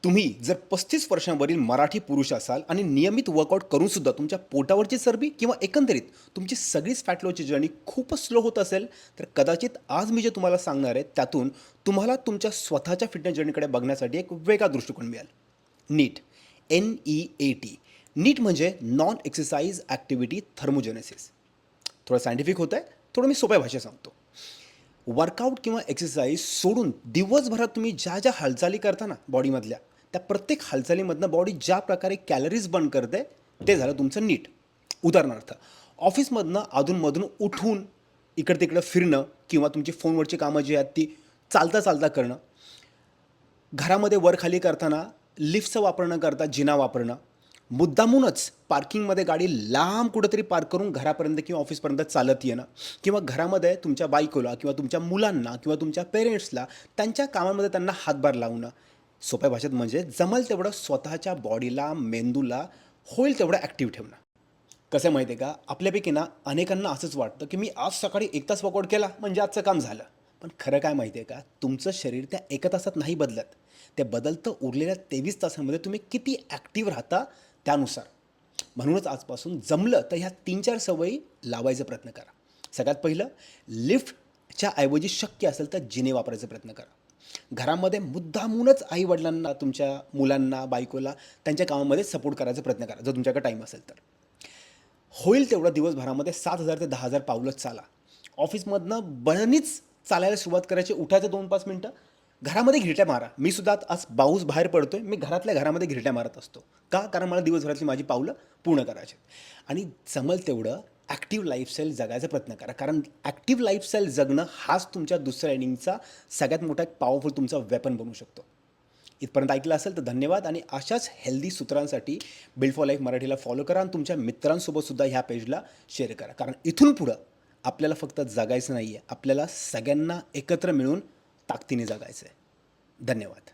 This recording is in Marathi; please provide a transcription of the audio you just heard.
तुम्ही जर 35 वर्षांवरील मराठी पुरुष असाल आणि नियमित वर्कआउट करूनसुद्धा तुमच्या पोटावरची चरबी किंवा एकंदरीत तुमची सगळीच फॅट लॉसची जर्नी खूपच स्लो होत असेल, तर कदाचित आज मी जे तुम्हाला सांगणार आहे त्यातून तुम्हाला तुमच्या स्वतःच्या फिटनेस जर्नीकडे बघण्यासाठी एक वेगळा दृष्टिकोन मिळेल. नीट, NEAT. नीट म्हणजे नॉन एक्सरसाइज ॲक्टिव्हिटी थर्मोजेनेसिस. थोडं सायंटिफिक होतं आहे, थोडं मी सोप्या भाषेत सांगतो. वर्कआउट किंवा एक्सरसाइज सोडून दिवसभरात तुम्ही ज्या ज्या हालचाली करता ना बॉडीमधल्या, त्या प्रत्येक हालचालीमधनं बॉडी ज्या प्रकारे कॅलरीज बर्न करते ते झालं तुमचं नीट. उदाहरणार्थ, ऑफिसमधनं अधूनमधून उठून इकडं तिकडं फिरणं किंवा तुमची फोनवरची कामं जी आहेत ती चालता चालता करणं, घरामध्ये वर खाली करताना लिफ्टचा वापर न करता जिना वापरणं, मुद्दामूनच पार्किंगमध्ये गाडी लांब कुठेतरी पार्क करून घरापर्यंत किंवा ऑफिसपर्यंत चालत येणं, किंवा घरामध्ये तुमच्या बायकोला किंवा तुमच्या मुलांना किंवा तुमच्या पेरेंट्सला त्यांच्या कामामध्ये त्यांना हातभार लावणं. सोप्या भाषेत म्हणजे जमेल तेवढं स्वतःच्या बॉडीला, मेंदूला होईल तेवढं ॲक्टिव्ह ठेवणं. कसं आहे माहिती आहे का, आपल्यापैकी ना अनेकांना असंच वाटतं की मी आज सकाळी 1 तास वर्कआउट केला म्हणजे आजचं काम झालं. पण खरं काय माहिती आहे का, तुमचं शरीर त्या 1 तासात नाही बदलत. ते बदलतं उरलेल्या 23 तासांमध्ये तुम्ही किती ॲक्टिव्ह राहता त्यानुसार. म्हणूनच आजपासून जमलं तर ह्या 3-4 सवयी लावायचा प्रयत्न करा. सगळ्यात पहिलं, लिफ्टच्या ऐवजी शक्य असेल तर जिने वापरायचा प्रयत्न करा. घरामध्ये मुद्दामूनच आई-वडिलांना, तुमच्या मुलांना, बायकोला त्यांच्या कामामध्ये सपोर्ट करायचा प्रयत्न करा, जर तुमच्याकडे टाईम असेल तर. होईल तेवढं दिवसभरामध्ये 7,000 ते 10,000 पावलं चाला. ऑफिसमधनं बळणीच चालायला सुरुवात करायची, उठायचं 2-5 मिनटं. घरामध्ये घिरट्या मारा. मी सुद्धा आज पाऊस बाहेर पडतोय, मी घरामध्ये घिरट्या मारत असतो. का? कारण मला दिवसभरातली माझी पावलं पूर्ण करायची. आणि जमेल तेवढं ॲक्टिव्ह लाईफस्टाईल जगायचा प्रयत्न करा. कारण ॲक्टिव्ह लाईफस्टाईल जगणं हाच तुमच्या दुसऱ्या इनिंगचा सगळ्यात मोठा एक पॉवरफुल तुमचा वेपन बनू शकतो. इथपर्यंत ऐकलं असेल तर धन्यवाद. आणि अशाच हेल्दी सूत्रांसाठी बिल्ड फॉर लाईफ मराठीला फॉलो करा आणि तुमच्या मित्रांसोबतसुद्धा ह्या पेजला शेअर करा. कारण इथून पुढं आपल्याला फक्त जगायचं नाही आहे, आपल्याला सगळ्यांना एकत्र मिळून ताकदीने जगायचं आहे. धन्यवाद.